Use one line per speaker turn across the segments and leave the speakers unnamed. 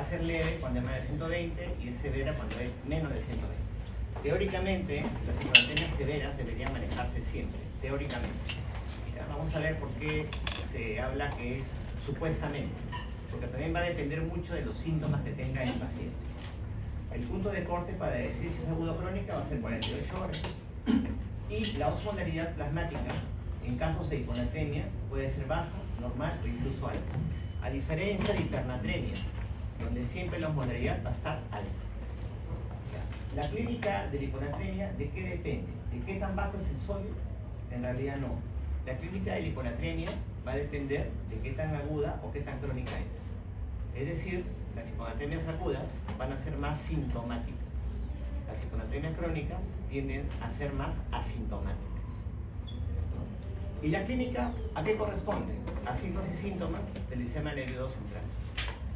ser leve cuando es más de 120 y es severa cuando es menos de 120. Teóricamente, las hiponatremias severas deberían manejarse siempre, teóricamente. Ya, vamos a ver por qué se habla que es supuestamente, porque también va a depender mucho de los síntomas que tenga el paciente. El punto de corte para decir si es agudo o crónica va a ser 48 horas. Y la osmolaridad plasmática, en casos de hiponatremia, puede ser baja, normal o incluso alta. A diferencia de hipernatremia, donde siempre la osmolaridad va a estar alta. La clínica de la hiponatremia, ¿de qué depende? ¿De qué tan bajo es el sodio? En realidad no. La clínica de la hiponatremia va a depender de qué tan aguda o qué tan crónica es. Es decir, las hiponatremias agudas van a ser más sintomáticas. Las hiponatremias crónicas tienden a ser más asintomáticas. ¿Y la clínica a qué corresponde? A signos y síntomas del sistema nervioso central.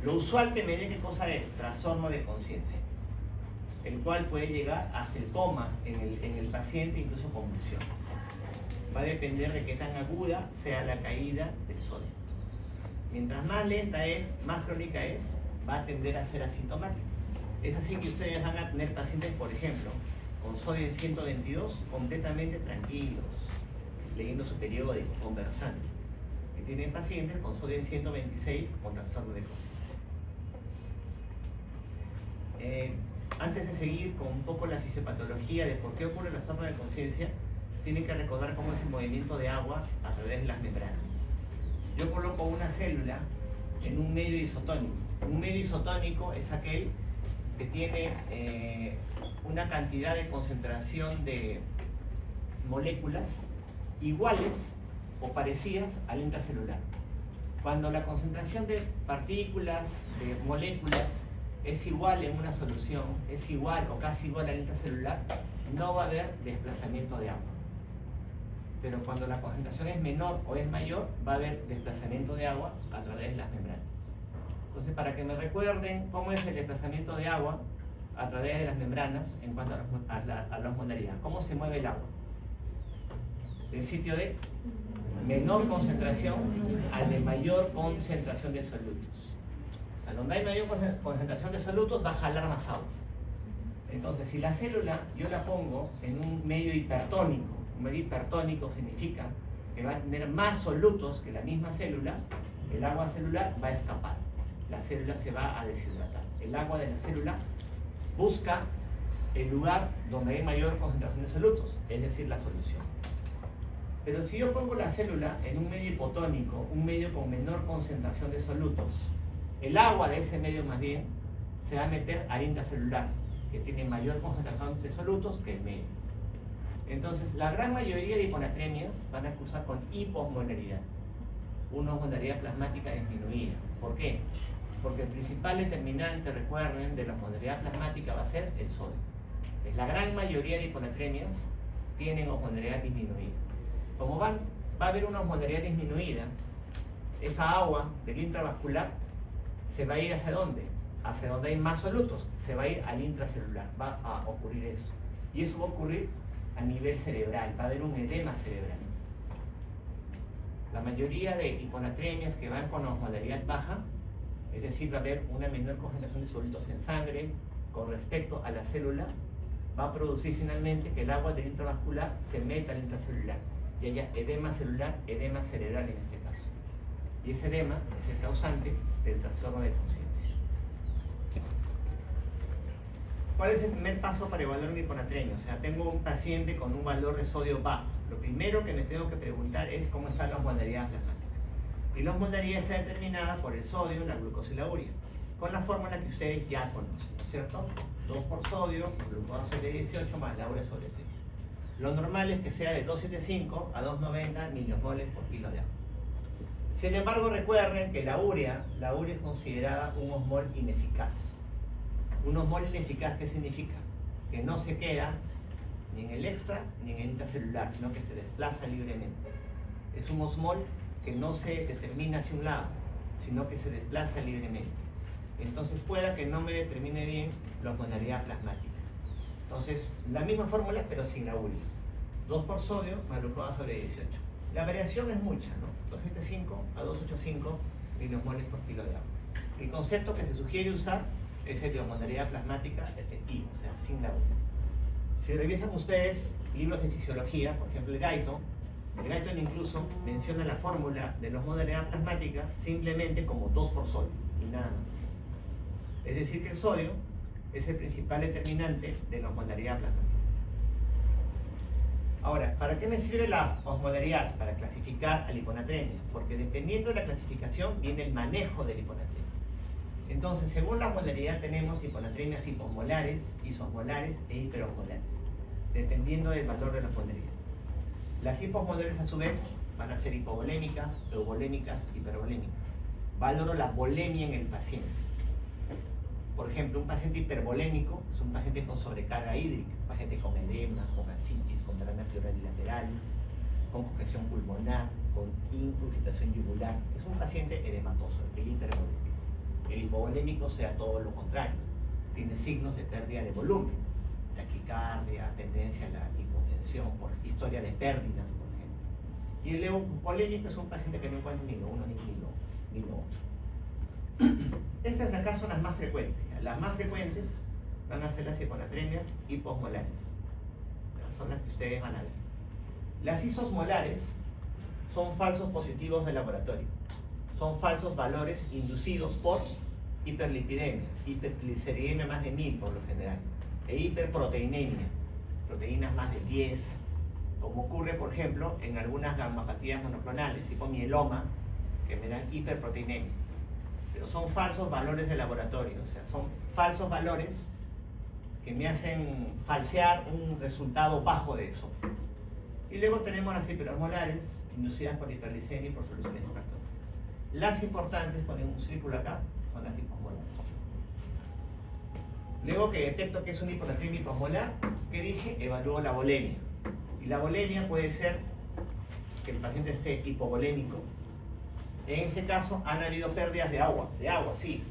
Lo usual que me dé, ¿qué cosa es? Trastorno de conciencia, el cual puede llegar hasta el coma en el paciente, incluso convulsiones. Va a depender de qué tan aguda sea la caída del sodio. Mientras más lenta es, más crónica es, va a tender a ser asintomática. Es así que ustedes van a tener pacientes, por ejemplo, con sodio en 122, completamente tranquilos, leyendo su periódico, conversando. Y tienen pacientes con sodio en 126 con trastorno de conciencia. Antes de seguir con un poco la fisiopatología de por qué ocurre el trastorno de conciencia, tienen que recordar cómo es el movimiento de agua a través de las membranas. Yo coloco una célula en un medio isotónico. Un medio isotónico es aquel que tiene una cantidad de concentración de moléculas iguales o parecidas al intracelular. Cuando la concentración de partículas, de moléculas, es igual en una solución, es igual o casi igual al intracelular, no va a haber desplazamiento de agua. Pero cuando la concentración es menor o es mayor, va a haber desplazamiento de agua a través de las membranas. Entonces, para que me recuerden cómo es el desplazamiento de agua a través de las membranas en cuanto a la osmolaridad. ¿Cómo se mueve el agua? Del sitio de menor concentración al de mayor concentración de solutos. O sea, donde hay mayor concentración de solutos va a jalar más agua. Entonces, si la célula yo la pongo en un medio hipertónico, un medio hipertónico significa que va a tener más solutos que la misma célula, el agua celular va a escapar. La célula se va a deshidratar. El agua de la célula busca el lugar donde hay mayor concentración de solutos, es decir, la solución. Pero si yo pongo la célula en un medio hipotónico, un medio con menor concentración de solutos, el agua de ese medio más bien se va a meter al intracelular, que tiene mayor concentración de solutos que el medio. Entonces, la gran mayoría de hiponatremias van a cursar con hiposmolaridad, una osmolaridad plasmática disminuida. ¿Por qué? Porque el principal determinante, recuerden, de la osmolaridad plasmática va a ser el sodio. Entonces, la gran mayoría de hiponatremias tienen osmolaridad disminuida. Como va a haber una osmolaridad disminuida, esa agua del intravascular se va a ir ¿hacia dónde? Hacia donde hay más solutos, se va a ir al intracelular, va a ocurrir eso. Y eso va a ocurrir a nivel cerebral, va a haber un edema cerebral. La mayoría de hiponatremias que van con osmolaridad baja, es decir, va a haber una menor concentración de solutos en sangre con respecto a la célula, va a producir finalmente que el agua del intravascular se meta al intracelular y haya edema celular, edema cerebral en este caso. Y ese edema es el causante del trastorno de conciencia. ¿Cuál es el primer paso para evaluar una hiponatremia? O sea, tengo un paciente con un valor de sodio bajo. Lo primero que me tengo que preguntar es cómo está la osmolaridad plasmática. Y la osmolaridad está determinada por el sodio, la glucosa y la urea, con la fórmula que ustedes ya conocen, ¿no es cierto? 2 por sodio, por glucosa sobre 18 más la urea sobre 6. Lo normal es que sea de 275 a 290 miliosmoles por kilo de agua. Sin embargo, recuerden que la urea es considerada un osmol ineficaz. Un osmol ineficaz, ¿qué significa? Que no se queda ni en el extra ni en el intracelular, sino que se desplaza libremente. Es un osmol que no se determina hacia un lado, sino que se desplaza libremente. Entonces pueda que no me determine bien la osmolaridad plasmática. Entonces, la misma fórmula, pero sin la urea. 2 por sodio más glucosa sobre 18. La variación es mucha, ¿no? 275 a 285 miliosmoles por kilo de agua. El concepto que se sugiere usar es el de osmolaridad plasmática efectiva, o sea, sin la U. Si revisan ustedes libros de fisiología, por ejemplo el Guyton incluso menciona la fórmula de la osmolaridad plasmática simplemente como 2 por sodio y nada más. Es decir, que el sodio es el principal determinante de la osmolaridad plasmática. Ahora, ¿para qué me sirve la osmolaridad? Para clasificar a la hiponatremia, porque dependiendo de la clasificación viene el manejo de la hiponatremia. Entonces, según la osmolaridad tenemos hiponatremias hiposmolares, isosmolares e hiperosmolares, dependiendo del valor de la osmolaridad. Las hiposmolares a su vez van a ser hipovolémicas, euvolémicas, hipervolémicas. Valoro la volemia en el paciente. Por ejemplo, un paciente hipervolémico es un paciente con sobrecarga hídrica, un paciente con edemas, con ascitis, con derrame pleural y lateral, con congestión pulmonar, con ingurgitación yugular. Es un paciente edematoso, el hipervolémico. El hipovolémico sea todo lo contrario, tiene signos de pérdida de volumen, taquicardia, tendencia a la hipotensión por historia de pérdidas, por ejemplo. Y el euvolémico es un paciente que no encuentra ni lo uno ni lo otro. Estas acá son las más frecuentes. Las más frecuentes van a ser las hiponatremias hiposmolares. Son las que ustedes van a ver. Las isosmolares son falsos positivos de laboratorio. Son falsos valores inducidos por hiperlipidemia, hipergliceridemia más de 1000 por lo general, e hiperproteinemia, proteínas más de 10, como ocurre, por ejemplo, en algunas gammapatías monoclonales, tipo mieloma, que me dan hiperproteinemia. Pero son falsos valores de laboratorio, o sea, son falsos valores que me hacen falsear un resultado bajo de eso. Y luego tenemos las hiperosmolares, inducidas por hiperglicemia y por soluciones de factor. Las importantes, ponen un círculo acá, son las hiposmolares. Luego que detecto que es una hiponatremia hiposmolar, ¿qué dije? Evalúo la volemia. Y la volemia puede ser que el paciente esté hipovolémico. En ese caso han habido pérdidas de agua sí,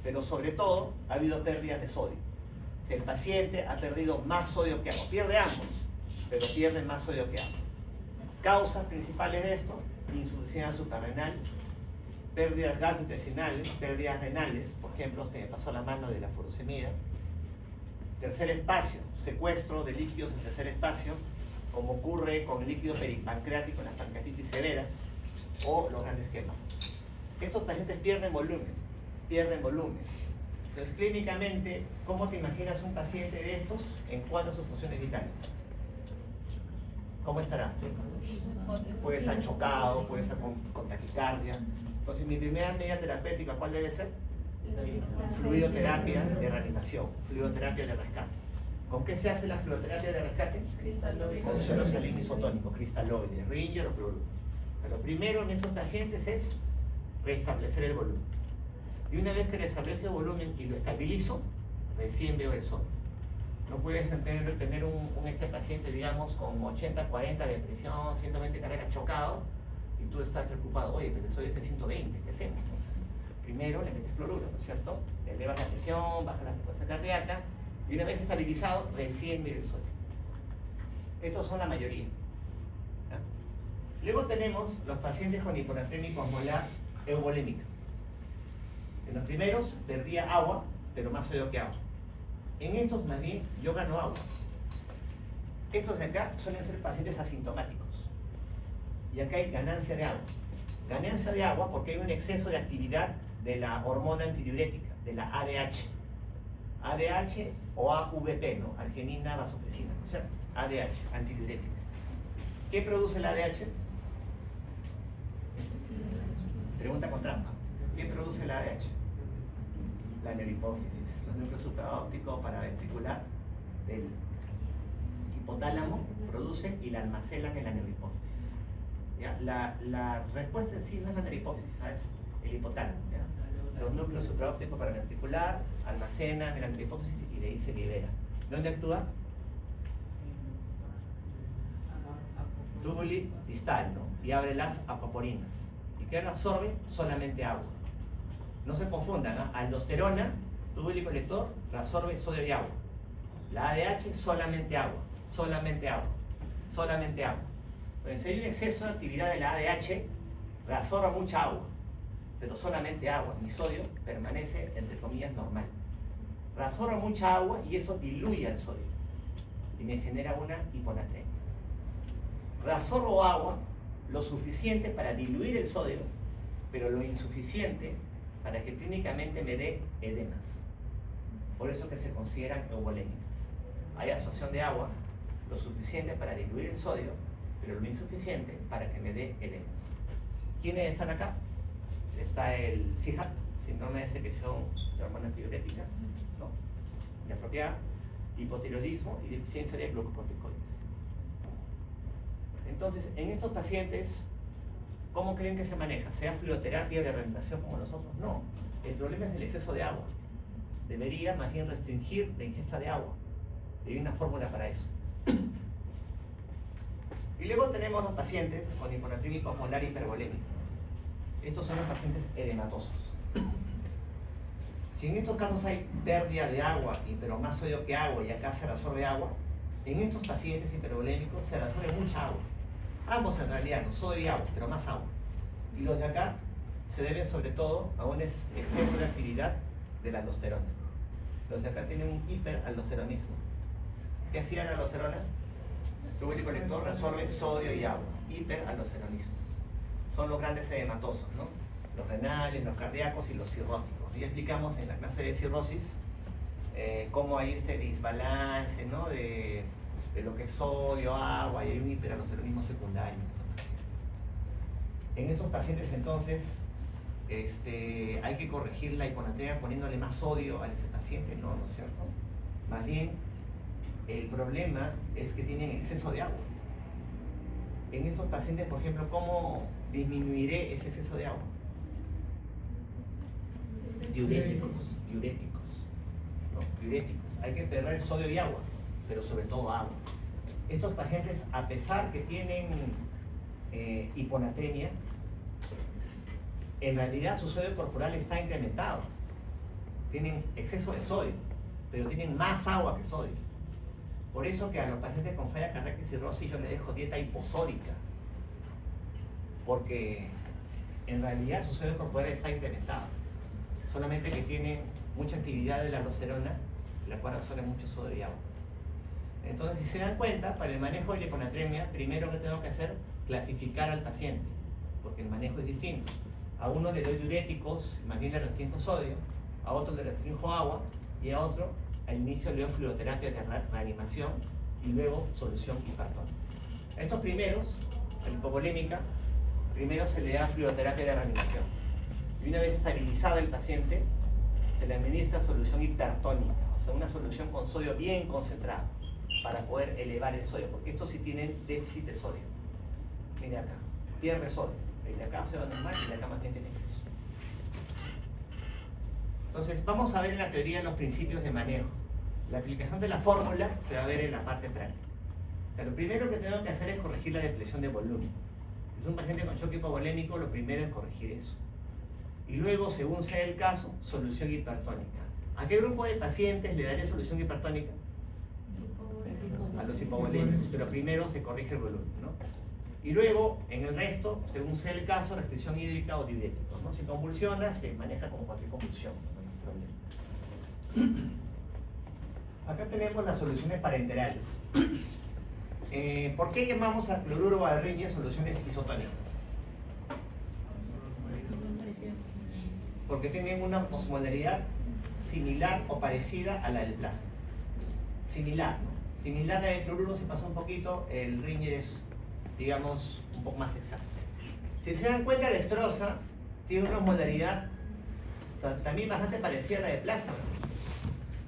pero sobre todo ha habido pérdidas de sodio. O sea, el paciente ha perdido más sodio que agua, pierde ambos, pero pierde más sodio que agua. Causas principales de esto: insuficiencia suprarrenal, pérdidas gastrointestinales, pérdidas renales, por ejemplo, se me pasó la mano de la furosemida. Tercer espacio, secuestro de líquidos en tercer espacio, como ocurre con el líquido peripancreático en las pancreatitis severas o los grandes quemas. Estos pacientes pierden volumen. Entonces, clínicamente, ¿cómo te imaginas un paciente de estos en cuanto a sus funciones vitales? ¿Cómo estará? Puede estar chocado, puede estar con taquicardia. Entonces, mi primera medida terapéutica, ¿cuál debe ser? Fluidoterapia de reanimación, fluidoterapia de rescate. ¿Con qué se hace la fluidoterapia de rescate? Con suero salino isotónico, cristaloide, Ringer o cloruro. Lo primero en estos pacientes es restablecer el volumen. Y una vez que restablezco el volumen y lo estabilizo, recién veo el sol. No puedes tener este paciente, digamos, con 80-40 de presión, 120 cargas chocado, y tú estás preocupado, oye, pero el sodio está en 120, ¿qué hacemos? O sea, primero le metes cloruro, ¿no es cierto? Le elevas la presión, bajas la frecuencia cardíaca, y una vez estabilizado, recién ve el sodio. Estos son la mayoría. Luego tenemos los pacientes con hiponatremia hiposmolar euvolémica. En los primeros perdía agua, pero más sodio que agua. En estos más bien yo gano agua. Estos de acá suelen ser pacientes asintomáticos. Y acá hay ganancia de agua. Ganancia de agua porque hay un exceso de actividad de la hormona antidiurética, de la ADH. ADH o AVP, ¿no? Arginina vasopresina, ¿no es cierto? ADH, antidiurética. ¿Qué produce la ADH? Pregunta con trampa. ¿Qué produce la ADH? La neurohipófisis, los núcleos supraópticos paraventricular del hipotálamo producen y la almacenan en la neurohipófisis. ¿Ya? La respuesta en sí no es la neurohipófisis, ¿sabes? El hipotálamo. ¿Ya? Los núcleos supraópticos paraventricular almacenan en la neurohipófisis y de ahí se libera. ¿Dónde actúa? Túbulo distal, ¿no? Y abre las aquaporinas. ¿Y qué absorbe? Solamente agua. No se confundan, ¿no? Aldosterona, túbulo colector, reabsorbe sodio y agua. La ADH, solamente agua, solamente agua, solamente agua. Entonces, si hay un exceso de actividad de la ADH, reabsorbe mucha agua. pero solamente agua. Mi sodio permanece, entre comillas, normal. Reabsorbo mucha agua y eso diluye el sodio y me genera una hiponatremia. Reabsorbo agua lo suficiente para diluir el sodio, pero lo insuficiente para que clínicamente me dé edemas. Por eso que se consideran eubolémicas. Hay absorción de agua lo suficiente para diluir el sodio, pero lo insuficiente para que me dé edemas. ¿Quiénes están acá? Está el SIHAP, síndrome de secreción de hormona tiroides, ¿no? Inapropiada, hipotiroidismo y deficiencia de glucocorticoides. Entonces, en estos pacientes, ¿cómo creen que se maneja? ¿Sea fluoterapia de reanimación como nosotros? No. El problema es el exceso de agua. Debería más bien restringir la ingesta de agua. Hay una fórmula para eso. Y luego tenemos los pacientes con hiponatremia hiposmolar hipervolémica. Estos son los pacientes edematosos. Si en estos casos hay pérdida de agua, pero más sodio que agua, y acá se reabsorbe agua, en estos pacientes hipervolémicos se reabsorbe mucha agua. Ambos en realidad, no sodio y agua, pero más agua. Y los de acá se deben sobre todo a un exceso de actividad de la aldosterona. Los de acá tienen un hiperaldosteronismo. ¿Qué hacía la aldosterona? Tubo y colector reabsorbe sodio y agua. Hiperaldosteronismo. Son los grandes edematosos, ¿no? Los renales, los cardíacos y los cirróticos. Ya explicamos en la clase de cirrosis cómo hay este desbalance, ¿no? de lo que es sodio, agua, y hay un hiperaldosteronismo secundario en estos pacientes. Entonces, hay que corregir la hiponatremia poniéndole más sodio a ese paciente, ¿no es cierto? Más bien, el problema es que tienen exceso de agua. En estos pacientes, por ejemplo, ¿cómo disminuiré ese exceso de agua? Diuréticos, ¿no? Diuréticos. Hay que perder sodio y agua, pero sobre todo agua. Estos pacientes, a pesar que tienen hiponatremia, en realidad su sodio corporal está incrementado. Tienen exceso de sodio, pero tienen más agua que sodio. Por eso que a los pacientes con falla cardíaca y cirrosis yo les dejo dieta hiposódica, porque en realidad su sodio corporal está incrementado. Solamente que tienen mucha actividad de la aldosterona, la cual absorbe mucho sodio y agua. Entonces, si se dan cuenta, para el manejo de la hiponatremia, primero que tengo que hacer, clasificar al paciente, porque el manejo es distinto. A uno le doy diuréticos, más bien le restringo sodio, a otro le restringo agua, y a otro, al inicio le doy fluoterapia de reanimación, y luego solución hipertónica. A estos primeros, a la hipovolémica, primero se le da fluoterapia de reanimación. Y una vez estabilizado el paciente, se le administra solución hipertónica, o sea, una solución con sodio bien concentrado, para poder elevar el sodio, porque estos sí tienen déficit de sodio. Mire acá, pierde sodio. El de acá sodio normal y el de acá más bien tiene exceso. Entonces, vamos a ver en la teoría los principios de manejo. La aplicación de la fórmula se va a ver en la parte práctica. Lo primero que tengo que hacer es corregir la depresión de volumen. Si es un paciente con choque hipovolémico, lo primero es corregir eso. Y luego, según sea el caso, solución hipertónica. ¿A qué grupo de pacientes le daré solución hipertónica? A los hipovolémicos, pero primero se corrige el volumen, ¿no? Y luego, en el resto, según sea el caso, restricción hídrica o diuréticos, ¿no? Si convulsiona, se maneja como cualquier convulsión, no hay problema. Acá tenemos las soluciones parenterales. ¿Por qué llamamos al cloruro o al riñe soluciones isotónicas? Porque tienen una osmolaridad similar o parecida a la del plasma. Similar, ¿no? Similar a la del cloruro, se pasó un poquito, el riñe es, digamos, un poco más exacto. Si se dan cuenta, la dextrosa tiene una osmolaridad también bastante parecida a la de plasma, ¿no?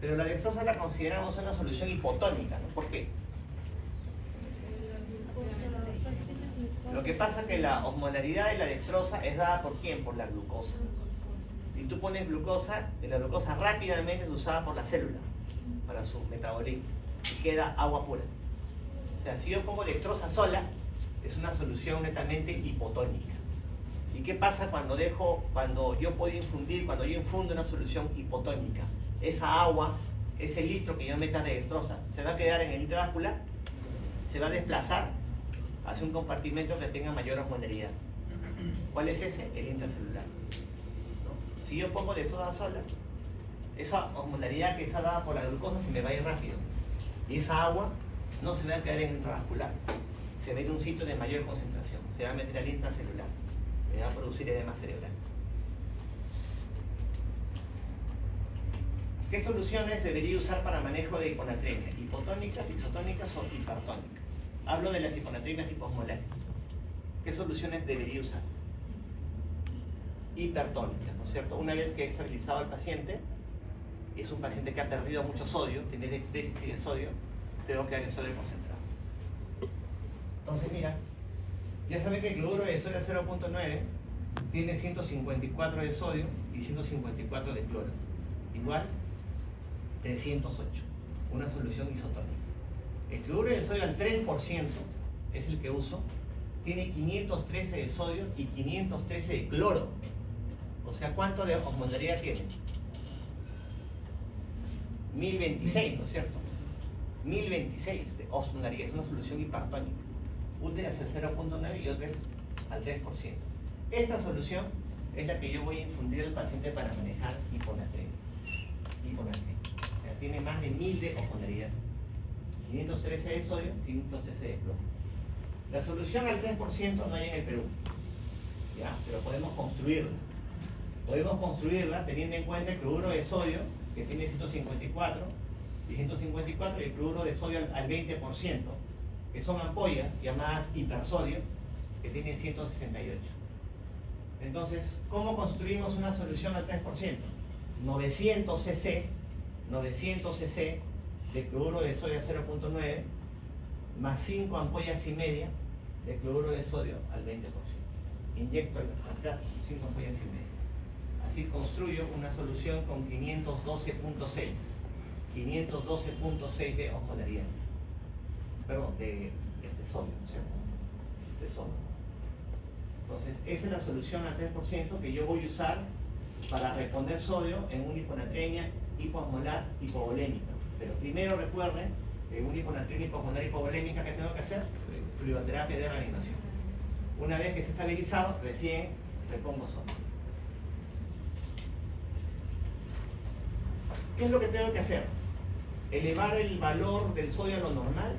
Pero la dextrosa la consideramos una solución hipotónica, ¿no? ¿Por qué? Lo que pasa es que la osmolaridad de la dextrosa es dada por ¿quién? Por la glucosa. Y tú pones glucosa, y la glucosa rápidamente es usada por la célula para su metabolismo y queda agua pura. O sea, si yo pongo dextrosa sola, es una solución netamente hipotónica. ¿Y qué pasa cuando yo puedo infundir, cuando yo infundo una solución hipotónica? Esa agua, ese litro que yo meta de dextrosa, ¿se va a quedar en el intravascular? ¿Se va a desplazar hacia un compartimento que tenga mayor osmolaridad? ¿Cuál es ese? El intracelular. Si yo pongo de soda sola, esa osmolaridad que está dada por la glucosa se me va a ir rápido. Y esa agua no se va a quedar en el intravascular, se va a ir a un sitio de mayor concentración, se va a meter al intracelular, me va a producir edema cerebral. ¿Qué soluciones debería usar para manejo de hiponatremia? ¿Hipotónicas, isotónicas o hipertónicas? Hablo de las hiponatremias hiposmolares. ¿Qué soluciones debería usar? Hipertónicas, ¿no es cierto? Una vez que he estabilizado al paciente, y es un paciente que ha perdido mucho sodio, tiene déficit de sodio, tengo que darle sodio concentrado. Entonces, mira, ya saben que el cloruro de sodio 0.9 tiene 154 de sodio y 154 de cloro. Igual, 308. Una solución isotónica. El cloruro de sodio al 3% es el que uso. Tiene 513 de sodio y 513 de cloro. O sea, ¿cuánto de osmolaridad tiene? 1026, ¿no es cierto? 1026 de osmolaridad. Es una solución hipertónica. Una es al 0.9 y otra es al 3%. Esta solución es la que yo voy a infundir al paciente para manejar hiponatremia. O sea, tiene más de 1000 de osmolaridad. 513 de sodio, 513 de cloro. La solución al 3% no hay en el Perú, ¿ya? Pero podemos construirla. Podemos construirla teniendo en cuenta el cloruro de sodio, que tiene 154, y 154 y el cloruro de sodio al 20%, que son ampollas llamadas hipersodio, que tienen 168. Entonces, ¿cómo construimos una solución al 3%? 900 cc de cloruro de sodio 0.9 más 5 ampollas y media de cloruro de sodio al 20%. Inyecto el gas 5 ampollas y media. Así construyo una solución con 512.6 de osmolaridad. Perdón, de sodio, ¿no es cierto? De sodio. Entonces, esa es la solución al 3% que yo voy a usar para responder sodio en una hiponatremia hiposmolar hipovolémica. Pero primero recuerden, en una hiponatremia hiposmolar hipovolémica, ¿qué tengo que hacer? Fluidoterapia de reanimación. Una vez que esté estabilizado, recién repongo sodio. ¿Qué es lo que tengo que hacer? Elevar el valor del sodio a lo normal.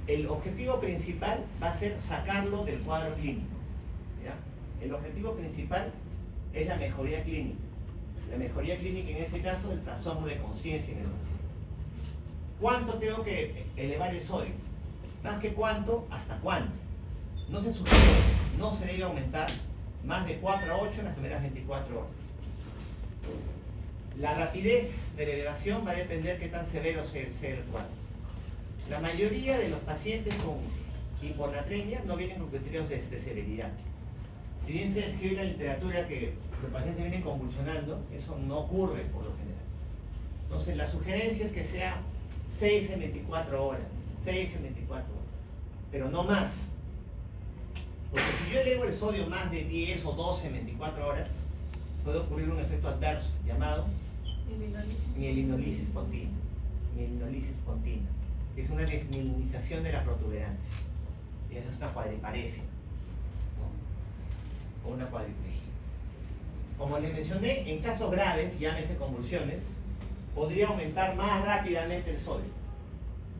El objetivo principal va a ser sacarlo del cuadro clínico, ¿ya? El objetivo principal es la mejoría clínica. La mejoría clínica en ese caso es el trastorno de conciencia en el paciente. ¿Cuánto tengo que elevar el sodio? Más que cuánto, hasta cuánto. No se sugiere, no se debe aumentar más de 4 a 8 en las primeras 24 horas. La rapidez de la elevación va a depender qué tan severo sea el cuadro. La mayoría de los pacientes con hiponatremia no vienen con criterios de severidad. Si bien se escribe en la literatura que los pacientes vienen convulsionando, eso no ocurre por lo general. Entonces la sugerencia es que sea 6 en 24 horas, 6 en 24 horas, pero no más. Porque si yo elevo el sodio más de 10 o 12 en 24 horas, puede ocurrir un efecto adverso llamado mielinolisis pontina. Mielinolisis pontina, que es una desmielinización de la protuberancia. Y esa es una cuadriparesia, ¿no? O una cuadriplejía. Como les mencioné, en casos graves, llámese convulsiones, podría aumentar más rápidamente el sodio.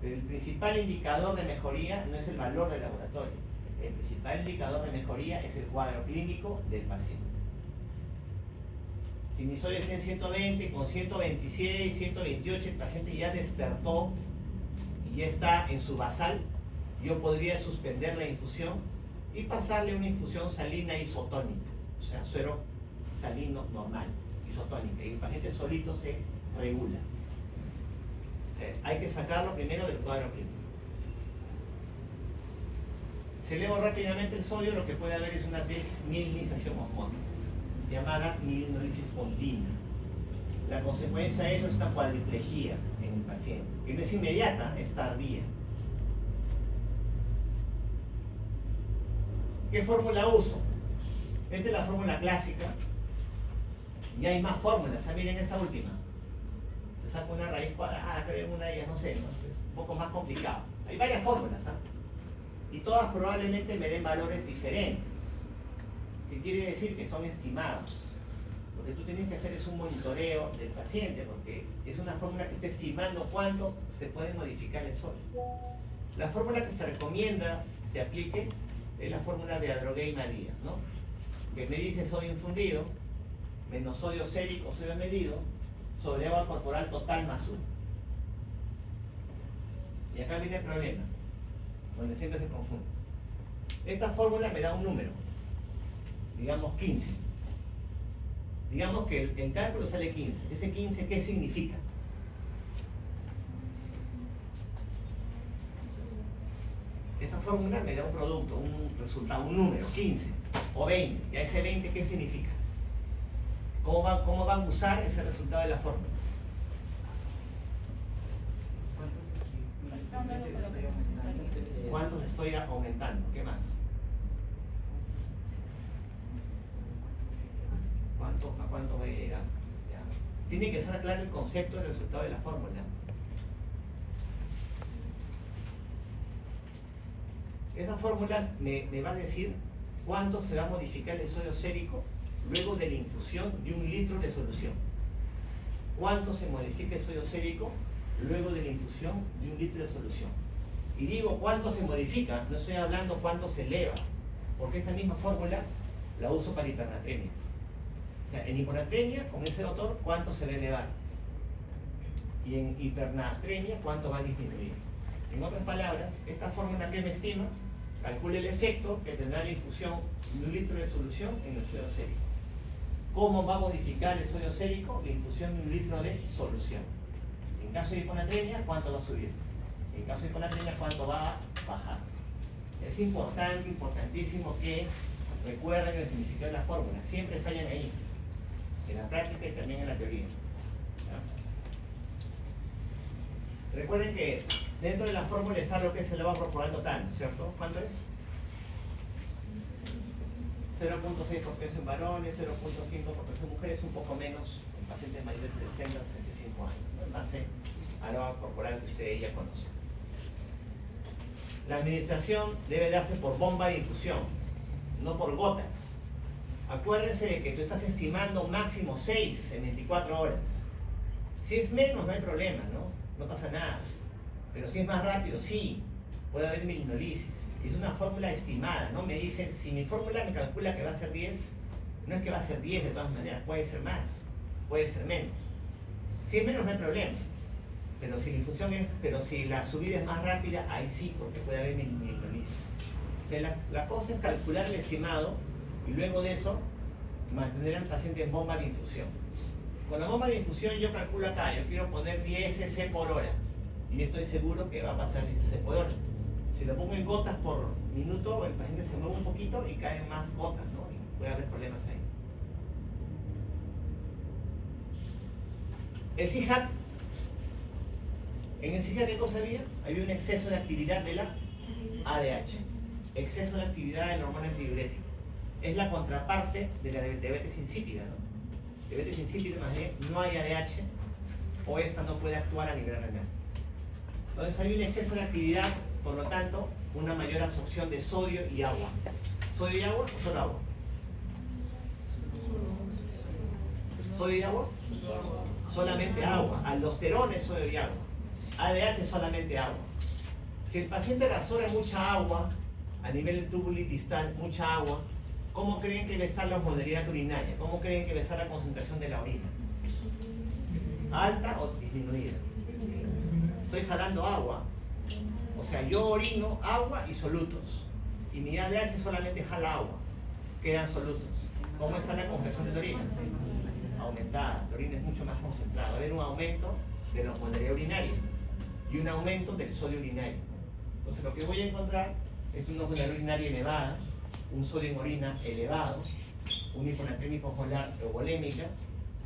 Pero el principal indicador de mejoría no es el valor del laboratorio. El principal indicador de mejoría es el cuadro clínico del paciente. Si mi sodio está en 120, con 126, 128, el paciente ya despertó y ya está en su basal, yo podría suspender la infusión y pasarle una infusión salina isotónica, o sea, suero salino normal, isotónica, y el paciente solito se regula. Hay que sacarlo primero del cuadro clínico. Si elevo rápidamente el sodio, lo que puede haber es una desmielinización osmótica, llamada mielinolisis pontina. La consecuencia de eso es una cuadriplejía en el paciente, que no es inmediata, es tardía. ¿Qué fórmula uso? Esta es la fórmula clásica, y hay más fórmulas. Miren esa última. Se saca una raíz cuadrada, creo en una de ellas, no sé, es un poco más complicado. Hay varias fórmulas, y todas probablemente me den valores diferentes. ¿Qué quiere decir? Que son estimados. Lo que tú tienes que hacer es un monitoreo del paciente, porque es una fórmula que está estimando cuánto se puede modificar el sodio. La fórmula que se recomienda se aplique es la fórmula de Adrogué-María, ¿no? Que me dice sodio infundido menos sodio sérico, sodio medido, sobre agua corporal total más 1. Y acá viene el problema, donde siempre se confunde. Esta fórmula me da un número, digamos 15. Digamos que el cálculo sale 15. ¿Ese 15 qué significa? Esta fórmula me da un producto, un resultado, un número, 15 o 20. ¿Y a ese 20 qué significa? ¿Cómo van a usar ese resultado de la fórmula? ¿Cuántos estoy aumentando? ¿Qué más? ¿A cuánto voy a llegar? Ya. Tiene que ser claro el concepto del resultado de la fórmula. Esa fórmula me va a decir cuánto se va a modificar el sodio sérico luego de la infusión de 1 litro de solución. ¿Cuánto se modifica el sodio sérico luego de la infusión de 1 litro de solución? Y digo cuánto se modifica, no estoy hablando cuánto se eleva, porque esta misma fórmula la uso para hipernatremia. O sea, en hiponatremia, con ese doctor, ¿cuánto se va a elevar? Y en hipernatremia, ¿cuánto va a disminuir? En otras palabras, esta fórmula que me estima, calcula el efecto que tendrá la infusión de 1 litro de solución en el sodio sérico. ¿Cómo va a modificar el sodio sérico la infusión de 1 litro de solución? En caso de hiponatremia, ¿cuánto va a subir? En caso de hiponatremia, ¿cuánto va a bajar? Es importante, importantísimo que recuerden el significado de la fórmula. Siempre fallan ahí, en la práctica y también en la teoría. ¿Ya? Recuerden que dentro de la fórmula está lo que es el agua corporal total, ¿cierto? ¿Cuánto es? 0.6 por peso en varones, 0.5 por peso en mujeres, un poco menos en pacientes mayores de 60 a 65 años, ¿no? En base al agua corporal que ustedes ya conocen. La administración debe darse por bomba de infusión, no por gotas. Acuérdense de que tú estás estimando máximo 6 en 24 horas. Si es menos, no hay problema, ¿no? No pasa nada. Pero si es más rápido, sí, puede haber milinolisis. Es una fórmula estimada, ¿no? Me dicen, si mi fórmula me calcula que va a ser 10, no es que va a ser 10 de todas maneras, puede ser más, puede ser menos. Si es menos, no hay problema. Pero si la subida es más rápida, ahí sí, porque puede haber milinolisis. O sea, la cosa es calcular el estimado y luego de eso mantener al paciente en bomba de infusión. Con la bomba de infusión yo calculo acá, yo quiero poner 10 cc por hora y estoy seguro que va a pasar 10 cc por hora. Si lo pongo en gotas por minuto, el paciente se mueve un poquito y caen más gotas, ¿no? Y puede haber problemas ahí. El CIHAT, en el CIHAT ¿qué cosa había? Había un exceso de actividad de la ADH. Exceso de actividad del hormona antidiurética. Es la contraparte de la diabetes insípida, ¿no? Diabetes insípida más bien no hay ADH o esta no puede actuar a nivel renal. Entonces hay un exceso de actividad, por lo tanto, una mayor absorción de sodio y agua. ¿Sodio y agua o solo agua? ¿Sodio y agua? Solamente agua. Aldosterona es sodio y agua. ADH es solamente agua. Si el paciente absorbe mucha agua, a nivel tubular distal, mucha agua, ¿cómo creen que va a estar la osmolalidad urinaria? ¿Cómo creen que va a estar la concentración de la orina? ¿Alta o disminuida? Estoy jalando agua. O sea, yo orino agua y solutos. Y mi ADH solamente jala agua. Quedan solutos. ¿Cómo está la concentración de la orina? Aumentada. La orina es mucho más concentrada. Va a haber un aumento de la osmolalidad urinaria y un aumento del sodio urinario. Entonces lo que voy a encontrar es una osmolalidad urinaria elevada, un sodio en orina elevado, una hiponatremia hipomolar o volémica,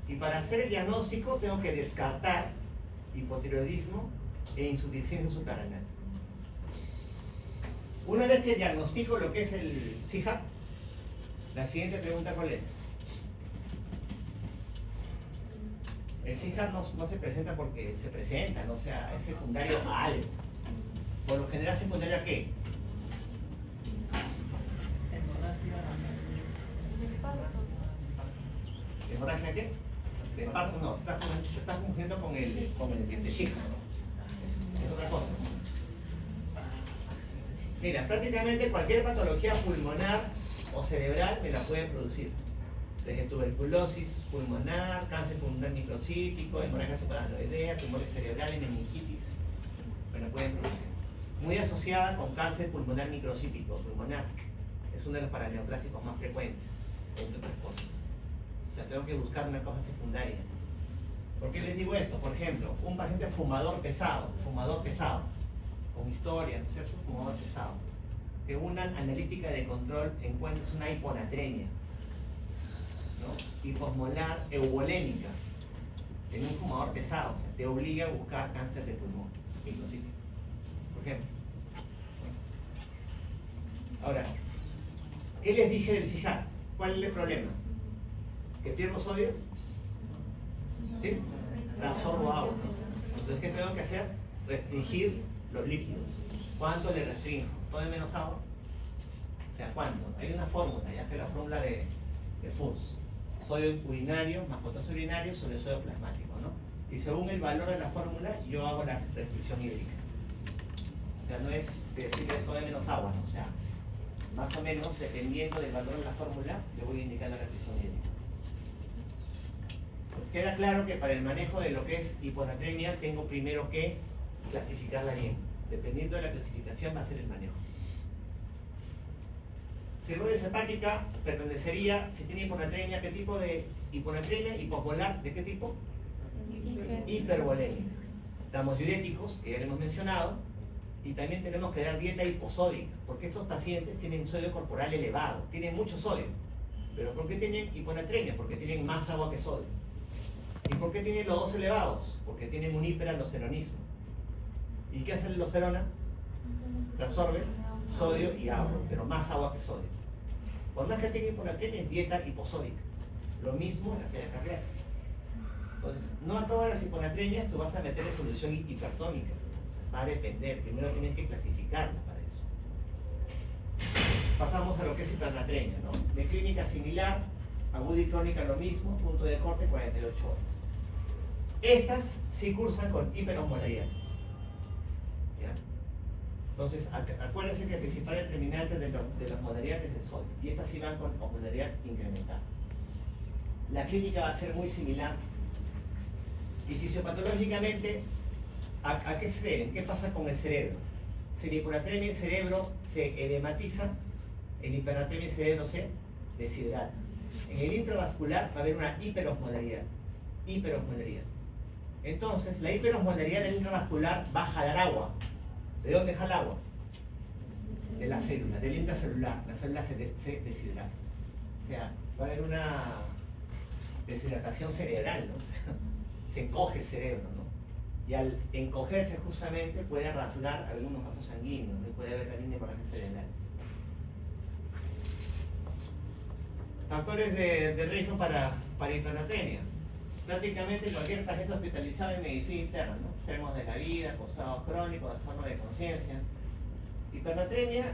y para hacer el diagnóstico tengo que descartar hipotiroidismo e insuficiencia suprarrenal. Una vez que diagnostico lo que es el CIHAP, la siguiente pregunta ¿cuál es? El CIHAP no se presenta porque se presenta, ¿no? O sea, es secundario a algo. Por lo general, ¿secundario a qué? ¿Hemorragia qué? De parto no, se está confundiendo con el intestino, ¿no? Es otra cosa. Mira, prácticamente cualquier patología pulmonar o cerebral me la puede producir. Desde tuberculosis pulmonar, cáncer pulmonar microcítico, hemorragia supraranoidea, tumores cerebrales, meningitis, me la pueden producir. Muy asociada con cáncer pulmonar microcítico, pulmonar. Es uno de los paraneoplásicos más frecuentes, entre otras cosas. O sea, tengo que buscar una cosa secundaria. ¿Por qué les digo esto? Por ejemplo, un paciente fumador pesado, con historia, ¿no es cierto? Fumador pesado. Que una analítica de control encuentres una hiponatremia, ¿no? Hiposmolar eubolémica en un fumador pesado, o sea, te obliga a buscar cáncer de pulmón, microcítico, por ejemplo. Ahora, ¿qué les dije del CIJAR? ¿Cuál es el problema? ¿Que pierdo sodio? ¿Sí? Absorbo agua. Entonces, ¿qué tengo que hacer? Restringir los líquidos. ¿Cuánto le restringo? ¿Tome menos agua? O sea, ¿cuánto? Hay una fórmula, ya que es la fórmula de FUS. Sodio urinario más potasio urinario sobre sodio plasmático, ¿no? Y según el valor de la fórmula, yo hago la restricción hídrica. O sea, no es decirle tome menos agua, ¿no? O sea, más o menos, dependiendo del valor de la fórmula, le voy a indicar la restricción hídrica. Pues queda claro que para el manejo de lo que es hiponatremia, tengo primero que clasificarla bien. Dependiendo de la clasificación va a ser el manejo. Cirrosis hepática pertenecería, si tiene hiponatremia, ¿qué tipo de hiponatremia? Hiposmolar, ¿de qué tipo? Hipervolémica. Damos diuréticos, que ya le hemos mencionado, y también tenemos que dar dieta hiposódica, porque estos pacientes tienen sodio corporal elevado, tienen mucho sodio. ¿Pero por qué tienen hiponatremia? Porque tienen más agua que sodio. ¿Y por qué tienen los dos elevados? Porque tienen un hiperaldosteronismo. ¿Y qué hace la aldosterona? Absorbe sodio y agua, pero más agua que sodio. Por más que tenga hiponatremia, es dieta hiposódica. Lo mismo en la falla cardíaca. Entonces, no a todas las hiponatremias tú vas a meter en solución hipertónica. O sea, va a depender. Primero tienes que clasificarla para eso. Pasamos a lo que es hipernatremia, ¿no? De clínica similar, aguda y crónica lo mismo, punto de corte 48 horas. Estas sí cursan con hiperosmolaridad. Entonces, acuérdense que el principal determinante de las osmolaridades es el sodio, y estas sí van con osmolaridad incrementada. La clínica va a ser muy similar, y fisiopatológicamente, ¿a qué se deben? ¿Qué pasa con el cerebro? Si la hiponatremia el cerebro se edematiza, en hipernatremia el cerebro se deshidrata. En el intravascular va a haber una hiperosmolaridad. Entonces, la hiperosmolaridad del intravascular va a jalar agua. ¿De dónde jala agua? De la célula, del intracelular. La célula se deshidrata. O sea, va a haber una deshidratación cerebral, ¿no? O sea, se encoge el cerebro, ¿no? Y al encogerse justamente puede rasgar algunos vasos sanguíneos, ¿no? Y puede haber también hemorragia cerebral. Factores de riesgo para hipernatremia. Prácticamente cualquier paciente hospitalizado en medicina interna, ¿no? Extremos de la vida, postrados crónicos, trastorno de conciencia. Hipernatremia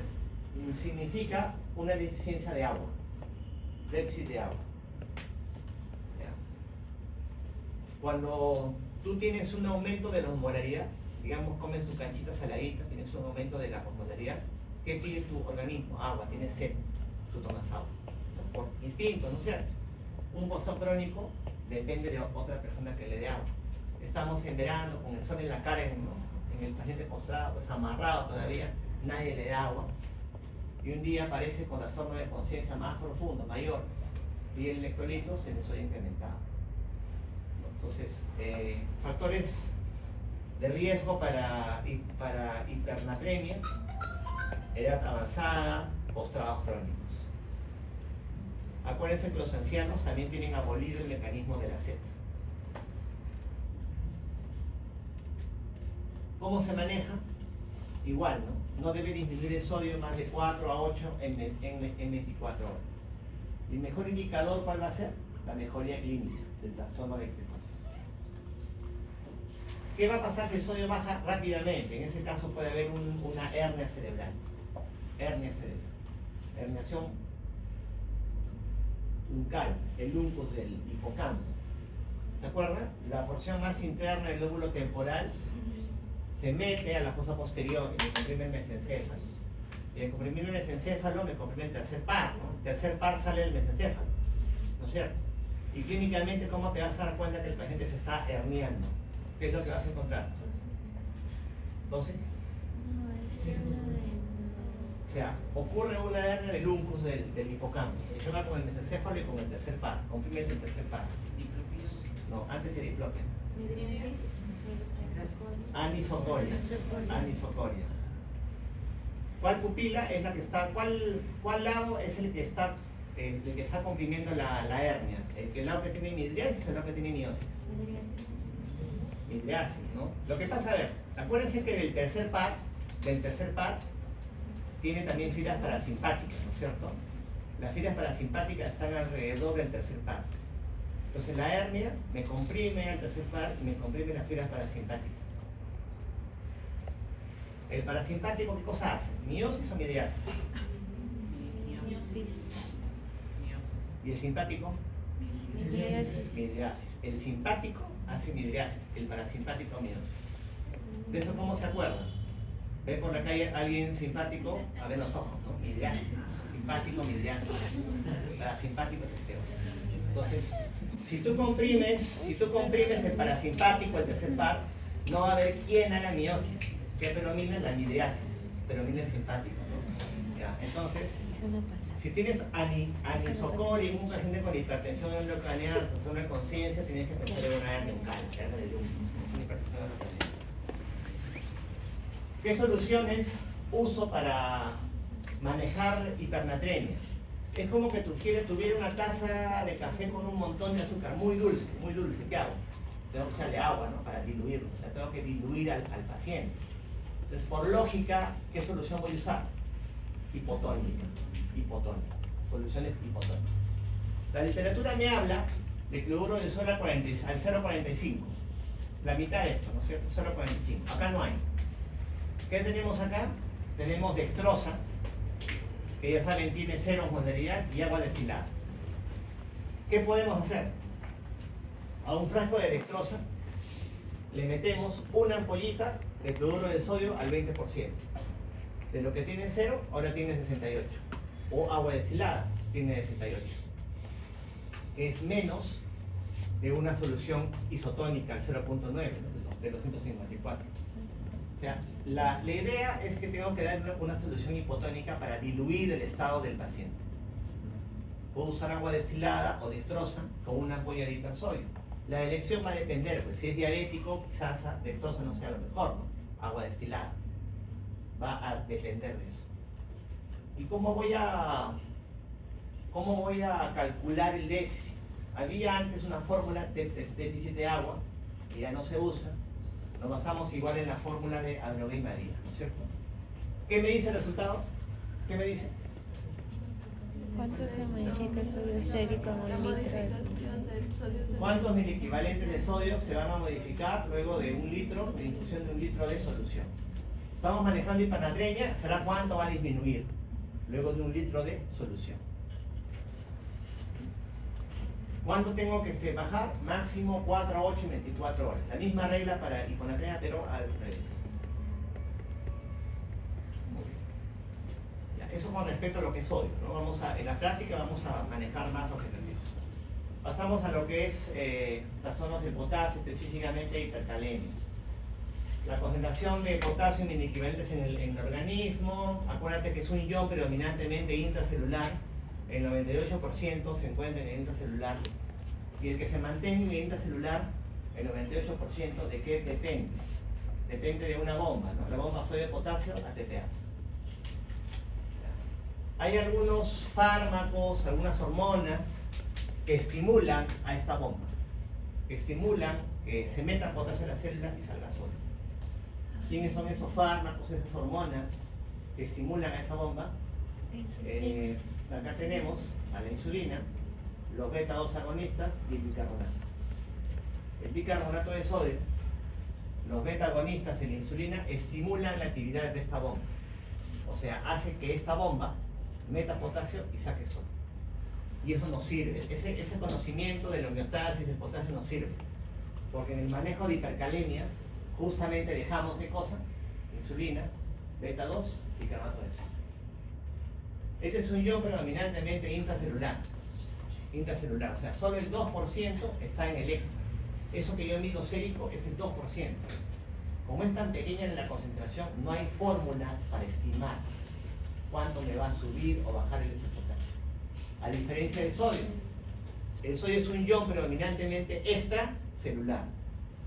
significa una deficiencia de agua, déficit de agua. ¿Ya? Cuando tú tienes un aumento de la osmolaridad, digamos, comes tu canchita saladita, tienes un aumento de la osmolaridad, ¿qué pide tu organismo? Agua, tienes sed, tú tomas agua. Por instinto, ¿no es cierto? Un pozo crónico depende de otra persona que le dé agua. Estamos en verano, con el sol en la cara, en el paciente postrado, pues amarrado todavía, nadie le da agua. Y un día aparece con trastorno de conciencia más profundo, mayor, y el electrolito se le soy incrementado. Entonces, factores de riesgo para hipernatremia, edad avanzada, postrados crónicos. Acuérdense que los ancianos también tienen abolido el mecanismo de la sed. ¿Cómo se maneja? Igual, ¿no? No debe disminuir el sodio más de 4 a 8 en 24 horas. ¿Y el mejor indicador cuál va a ser? La mejoría clínica del trastorno de conciencia. ¿Qué va a pasar si el sodio baja rápidamente? En ese caso puede haber una hernia cerebral. Herniación uncal, el uncus del hipocampo. ¿Se acuerdan? La porción más interna del lóbulo temporal se mete a la fosa posterior y me comprime el mesencéfalo. Y al comprimir el mesencéfalo me comprime el tercer par, ¿no? El tercer par sale del mesencéfalo, ¿no es cierto? Y clínicamente, ¿cómo te vas a dar cuenta que el paciente se está herniando? ¿Qué es lo que vas a encontrar? Entonces, o sea, ocurre una hernia del uncus del hipocampo. Se choca con el mesencéfalo y con el tercer par, comprime el tercer par. No, antes que diplopia. Anisocoria. Anisocoria. ¿Cuál pupila es la que está? ¿Cuál lado es el que está comprimiendo la hernia? ¿El lado que tiene midriasis o el lado que tiene miosis? Midriasis, ¿no? Lo que pasa, a ver, acuérdense que del tercer par tiene también filas parasimpáticas, ¿no es cierto? Las filas parasimpáticas están alrededor del tercer par. Entonces la hernia me comprime al tercer par y me comprime las filas parasimpáticas. ¿El parasimpático qué cosa hace? ¿Miosis o midriasis?
Miosis.
¿Y el simpático?
Midriasis.
Midriasis. El simpático hace midriasis, el parasimpático miosis. ¿De eso cómo se acuerdan? ¿Ven por la calle alguien simpático? A ver los ojos, ¿no? Midriasis. Simpático, midriasis. Parasimpático es el peor. Entonces, si tú comprimes el parasimpático, el tercer par, no va a haber quién haga miosis. ¿Qué predomina? La midriasis. Predomina el simpático, ¿no? Ya, entonces, si tienes anisocoria en un paciente con hipertensión endocraniana, trastorno de conciencia, tienes que pensar en una hernia uncal, hernia de Lund, una hipertensión endocraniana. ¿Qué soluciones uso para manejar hipernatremia? Es como que tuviera una taza de café con un montón de azúcar, muy dulce. ¿Qué hago? Tengo que echarle agua, ¿no? Para diluirlo, o sea, tengo que diluir al paciente. Entonces, por lógica, ¿qué solución voy a usar? Hipotónica. Soluciones hipotónicas. La literatura me habla de cloruro de sodio al 0,45. La mitad de esto, ¿no es cierto? 0,45. Acá no hay. ¿Qué tenemos acá? Tenemos dextrosa, que ya saben tiene 0 osmolaridad, y agua destilada. ¿Qué podemos hacer? A un frasco de dextrosa le metemos una ampollita de cloruro de sodio al 20%. De lo que tiene 0, ahora tiene 68. O agua destilada, tiene 68. Es menos de una solución isotónica al 0,9, ¿no? De los 154. O sea, la idea es que tengo que dar una solución hipotónica para diluir el estado del paciente. Puedo usar agua destilada o dextrosa con una ampolla de hipersodio. La elección va a depender, pues si es diabético, quizás dextrosa no sea lo mejor, ¿no? Agua destilada. Va a depender de eso. ¿Y cómo voy a calcular el déficit? Había antes una fórmula de déficit de agua, que ya no se usa. Nos basamos igual en la fórmula de Adrogué María, ¿no es cierto? ¿Qué me dice el resultado? ¿Qué me dice?
¿Cuánto se modifica el sodio sérico en un litro?
¿Cuántos miliequivalentes de sodio se van a modificar luego de un litro, de infusión de un litro de solución? Estamos manejando hipernatremia, ¿será cuánto va a disminuir luego de un litro de solución? ¿Cuánto tengo que bajar? Máximo 4, 8 y 24 horas. La misma regla para hiponatremia, pero al revés. Muy bien. Ya, eso con respecto a lo que es sodio, ¿no? En la práctica vamos a manejar más los ejercicios. Pasamos a lo que es trastornos de potasio, específicamente hipercalemia. La concentración de potasio en equivalentes en el organismo, acuérdate que es un ion predominantemente intracelular, el 98% se encuentra en el intracelular, y el que se mantiene en el intracelular, el 98%, ¿de qué depende? Depende de una bomba, ¿no? La bomba sodio-potasio ATPase. Hay algunos fármacos, algunas hormonas que estimulan a esta bomba, que estimulan que se meta potasio en la célula y salga sodio. ¿Quiénes son esos fármacos, esas hormonas que estimulan a esa bomba? Acá tenemos a la insulina, los beta-2 agonistas y el bicarbonato. El bicarbonato de sodio, los beta-agonistas y la insulina estimulan la actividad de esta bomba. O sea, hace que esta bomba meta potasio y saque sodio. Y eso nos sirve. Ese conocimiento de la homeostasis del potasio nos sirve. Porque en el manejo de hipercalemia, justamente dejamos de cosa, insulina, beta 2 y carbonato de sodio. Este es un ion predominantemente intracelular. O sea, solo el 2% está en el extra. Eso que yo mido sérico es el 2%. Como es tan pequeña en la concentración, no hay fórmulas para estimar cuánto me va a subir o bajar el potasio. A diferencia del sodio. El sodio es un ion predominantemente extracelular.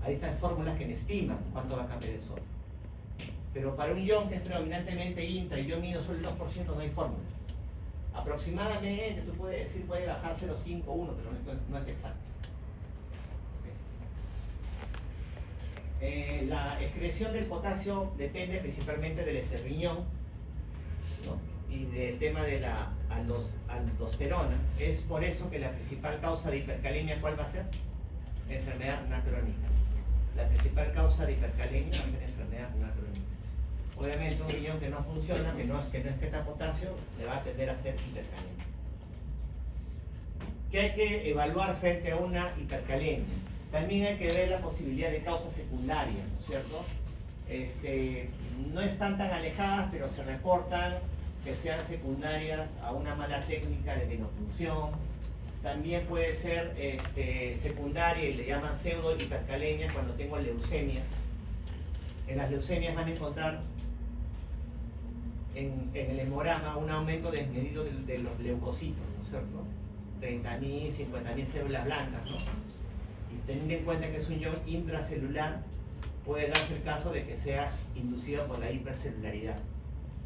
Ahí están fórmulas que me estiman cuánto va a cambiar el sodio. Pero para un ion que es predominantemente intra y yo mido solo el 2%, no hay fórmulas. Aproximadamente, tú puedes decir, puede bajar 0,5 o 1, pero no es exacto. La excreción del potasio depende principalmente del eserriñón, ¿no? Y del tema de la aldosterona. Es por eso que la principal causa de hipercalemia, ¿cuál va a ser? Enfermedad crónica. La principal causa de hipercalemia va a ser enfermedad crónica. Obviamente un riñón que no funciona, que no excreta potasio, le va a tender a ser hipercalemia. ¿Qué hay que evaluar frente a una hipercalemia? También hay que ver la posibilidad de causas secundarias, ¿no es cierto? No están tan alejadas, pero se reportan que sean secundarias a una mala técnica de venopunción. También puede ser secundaria y le llaman pseudo hipercalemia cuando tengo leucemias. En las leucemias van a encontrar en el hemograma un aumento desmedido de los leucocitos, ¿no es cierto? 30.000, 50.000 células blancas, ¿no? Y teniendo en cuenta que es un ion intracelular, puede darse el caso de que sea inducido por la hipercelularidad.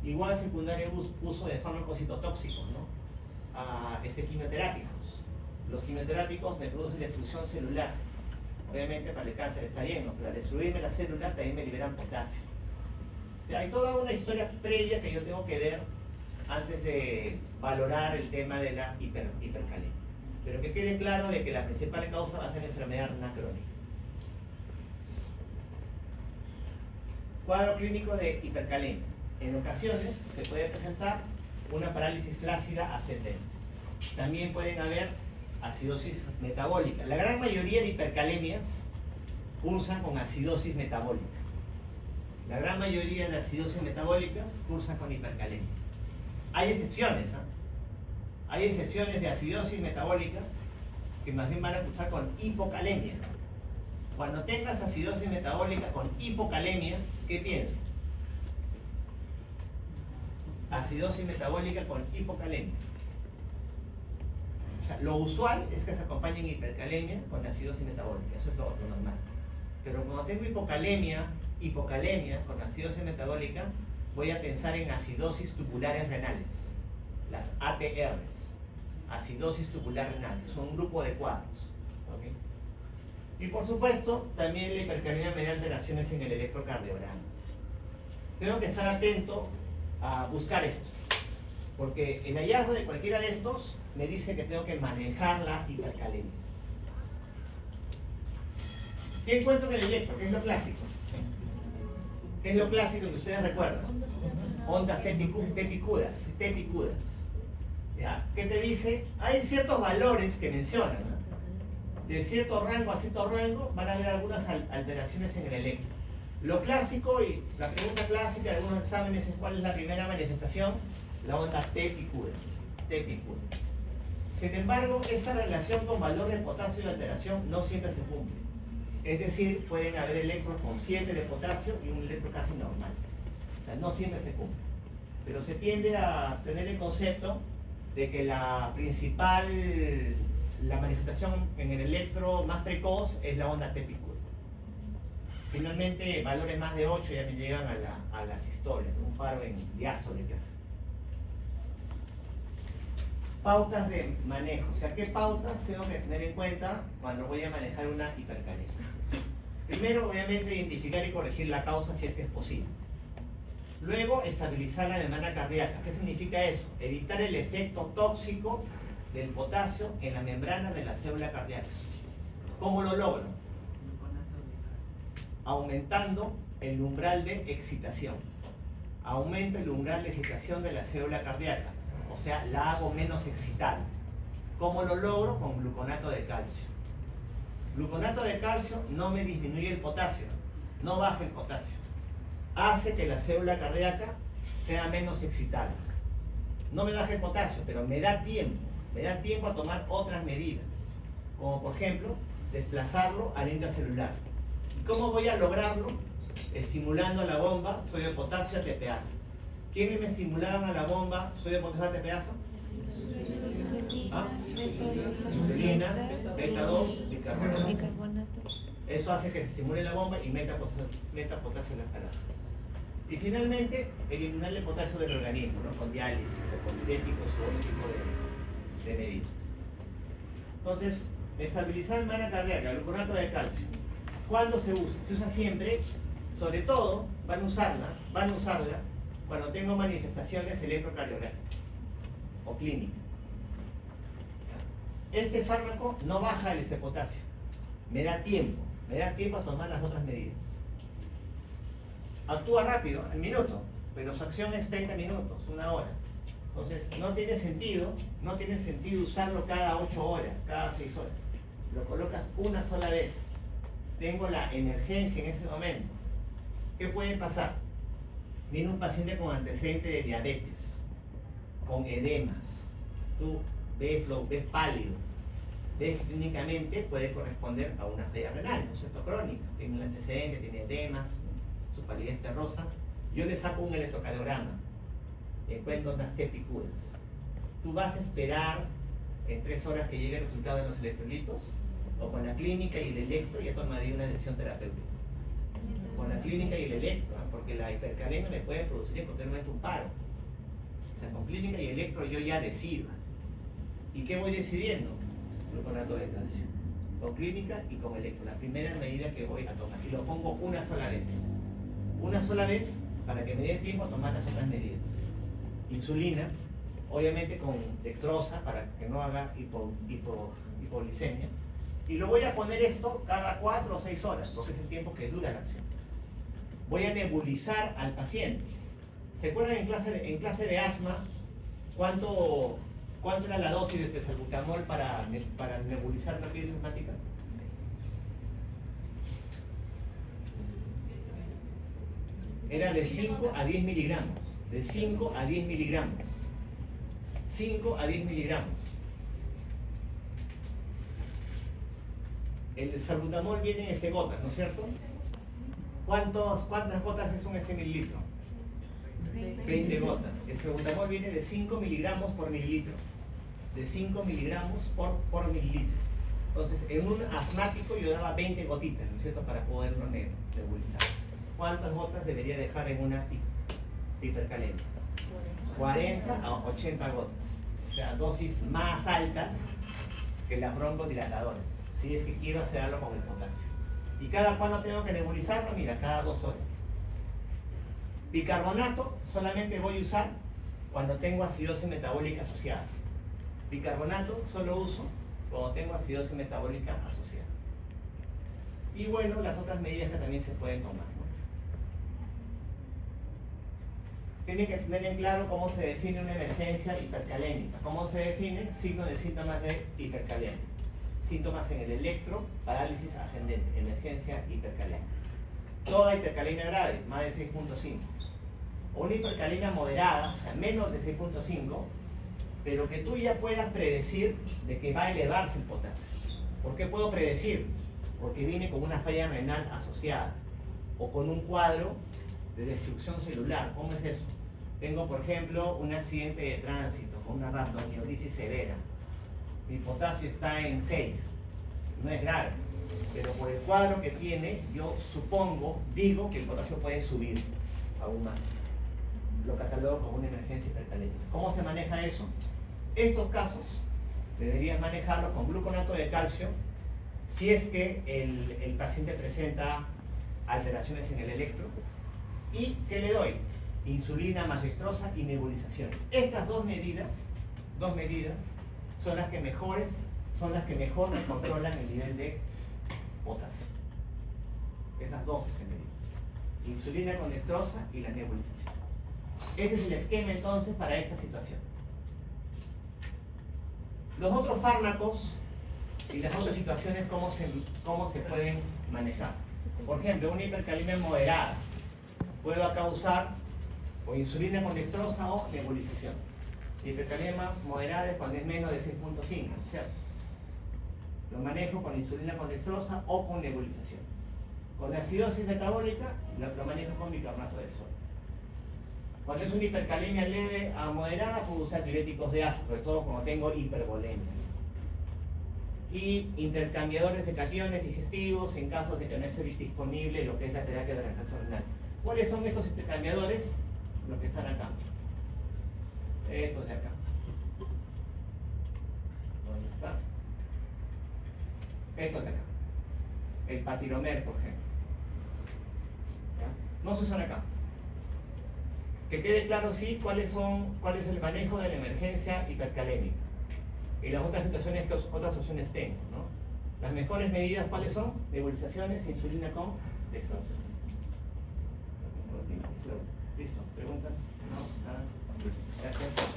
Igual secundario uso de fármacos citotóxicos, ¿no? Quimioterápicos. Los quimioterápicos me producen destrucción celular. Obviamente para el cáncer está bien, ¿no? Pero al destruirme la célula también me liberan potasio. O sea, hay toda una historia previa que yo tengo que ver antes de valorar el tema de la hipercalemia. Pero que quede claro de que la principal causa va a ser enfermedad crónica. Cuadro clínico de hipercalemia. En ocasiones se puede presentar una parálisis flácida ascendente. También pueden haber acidosis metabólica. La gran mayoría de hipercalemias cursan con acidosis metabólica. La gran mayoría de acidosis metabólicas cursan con hipercalemia. Hay excepciones, ¿eh? Hay excepciones de acidosis metabólicas que más bien van a cursar con hipocalemia. Cuando tengas acidosis metabólica con hipocalemia, ¿qué pienso? Acidosis metabólica con hipocalemia. O sea, lo usual es que se acompañen hipercalemia con acidosis metabólica, eso es lo normal. Pero cuando tengo hipocalemia con acidosis metabólica, voy a pensar en acidosis tubulares renales, las ATRs, acidosis tubular renal, son un grupo de cuadros. ¿Okay? Y por supuesto, también la hipercalemia me da alteraciones en el electrocardiograma. Tengo que estar atento a buscar esto, porque el hallazgo de cualquiera de estos me dice que tengo que manejar la hipercalemia. ¿Qué encuentro en el electro? ¿Qué es lo clásico? ¿Qué es lo clásico que ustedes recuerdan? Ondas tepicudas. ¿Ya? ¿Qué te dice? Hay ciertos valores que mencionan, ¿no? De cierto rango a cierto rango van a haber algunas alteraciones en el electro. Lo clásico y la pregunta clásica de algunos exámenes es cuál es la primera manifestación, la onda tepicuda. Sin embargo, esta relación con valor de potasio y alteración no siempre se cumple. Es decir, pueden haber electros con 7 de potasio y un electro casi normal. O sea, no siempre se cumple. Pero se tiende a tener el concepto de que la manifestación en el electro más precoz es la onda tepicuda. Finalmente, valores más de 8 ya me llegan a la sistolia, un paro en diástole que hace. Pautas de manejo, o sea, ¿qué pautas tengo que tener en cuenta cuando voy a manejar una hipercalemia? Primero, obviamente, identificar y corregir la causa si es que es posible. Luego, estabilizar la demanda cardíaca. ¿Qué significa eso? Evitar el efecto tóxico del potasio en la membrana de la célula cardíaca. ¿Cómo lo logro? Aumentando el umbral de excitación. Aumento el umbral de excitación de la célula cardíaca. O sea, la hago menos excitada. ¿Cómo lo logro? Con gluconato de calcio. Gluconato de calcio no me disminuye el potasio, no baja el potasio. Hace que la célula cardíaca sea menos excitable. No me baja el potasio, pero me da tiempo a tomar otras medidas, como por ejemplo, desplazarlo al intracelular. ¿Y cómo voy a lograrlo? Estimulando a la bomba sodio de potasio ATPasa. ¿Quiénes me estimulaban a la bomba sodio de potasio ATPasa? ¿Ah? Insulina, beta 2, bicarbonato. Eso hace que se estimule la bomba y meta potasio en la espalda. Y finalmente, eliminar el potasio del organismo, ¿no? Con diálisis o con diuréticos u otro tipo de medidas. Entonces, estabilizar masa cardíaca, gluconato de calcio. ¿Cuándo se usa? Se usa siempre, sobre todo, van a usarla cuando tengo manifestaciones electrocardiográficas o clínicas. Este fármaco no baja el potasio, me da tiempo a tomar las otras medidas. Actúa rápido, al minuto, pero su acción es 30 minutos, 1 hora. Entonces, no tiene sentido usarlo cada 8 horas, cada 6 horas. Lo colocas una sola vez. Tengo la emergencia en ese momento. ¿Qué puede pasar? Viene un paciente con antecedente de diabetes, con edemas. Tú ves pálido. Ves que clínicamente puede corresponder a una falla renal, ¿no es cierto? Crónica. Tiene el antecedente, tiene edemas, su palidez terrosa. Yo le saco un electrocardiograma, encuentro unas picuras. Tú vas a esperar en 3 horas que llegue el resultado de los electrolitos, o con la clínica y el electro ya tomaría una decisión terapéutica. Con la clínica y el electro, ¿eh? Porque la hipercalemia me puede producir en cualquier momento un paro. O sea, con clínica y electro yo ya decido. ¿Y qué voy decidiendo? Gluconato de calcio. Con clínica y con electro, la primera medida que voy a tomar. Y lo pongo una sola vez. Una sola vez para que me dé tiempo a tomar las otras medidas. Insulina, obviamente con dextrosa para que no haga hipoglicemia. Y lo voy a poner esto cada 4 o 6 horas, porque es el tiempo que dura la acción. Voy a nebulizar al paciente. ¿Se acuerdan en clase de asma cuánto era la dosis de salbutamol para nebulizar una crisis asmática? Era de 5 a 10 miligramos. De 5 a 10 miligramos. 5 a 10 miligramos. El salbutamol viene en S gotas, ¿no es cierto? ¿Cuántas gotas es un S mililitro? 20 gotas. El salbutamol viene de 5 miligramos por mililitro. De 5 miligramos por mililitro. Entonces, en un asmático yo daba 20 gotitas, ¿no es cierto? Para poderlo nebulizar. ¿Cuántas gotas debería dejar en una hipercalemia? 40 a 80 gotas. O sea, dosis más altas que las broncodilatadoras. Si es que quiero hacerlo con el potasio. ¿Y cada cuándo tengo que nebulizarlo? Mira, cada 2 horas. Bicarbonato solamente voy a usar cuando tengo acidosis metabólica asociada. Bicarbonato solo uso cuando tengo acidosis metabólica asociada. Y bueno, las otras medidas que también se pueden tomar, ¿no? Tienen que tener en claro cómo se define una emergencia hipercalémica. ¿Cómo se define? Signos de síntomas de hipercalemia. Síntomas en el electro, parálisis ascendente, emergencia hipercalemia. Toda hipercalemia grave, más de 6.5. O una hipercalemia moderada, o sea, menos de 6.5, pero que tú ya puedas predecir de que va a elevarse el potasio. ¿Por qué puedo predecir? Porque viene con una falla renal asociada o con un cuadro de destrucción celular. ¿Cómo es eso? Tengo, por ejemplo, un accidente de tránsito con una rhabdomiolisis severa. Mi potasio está en 6, no es grave, pero por el cuadro que tiene, yo digo que el potasio puede subir aún más. Lo catalogo como una emergencia hipercalémica. ¿Cómo se maneja eso? Estos casos deberían manejarlo con gluconato de calcio si es que el paciente presenta alteraciones en el electro. ¿Y qué le doy? Insulina más dextrosa y nebulización. Estas dos medidas son las que mejor me controlan el nivel de potasio. Estas dos se medidas. Insulina con dextrosa y la nebulización. Este es el esquema entonces para esta situación. Los otros fármacos y las otras situaciones, cómo se pueden manejar. Por ejemplo, una hipercalemia moderada puede causar o insulina con dextrosa o nebulización. Hipercalemia moderada es cuando es menos de 6.5, ¿cierto? Lo manejo con insulina con dextrosa o con nebulización. Con acidosis metabólica lo manejo con bicarbonato de sodio. Cuando es una hipercalemia leve a moderada, puedo usar diuréticos de ácido, sobre todo cuando tengo hipervolemia. Y intercambiadores de cationes digestivos en caso de que no esté disponible lo que es la terapia de reemplazo renal. ¿Cuáles son estos intercambiadores? Los que están acá. Estos de acá. ¿Dónde está? Estos de acá. El patiromer, por ejemplo. ¿Ya? No se usan acá. Que quede claro, sí, cuál es el manejo de la emergencia hipercalémica. Y las otras situaciones, que otras opciones tengo, ¿no? Las mejores medidas, ¿cuáles son? Nebulizaciones, insulina con dextrosa. Listo. ¿Preguntas? No, nada. Gracias.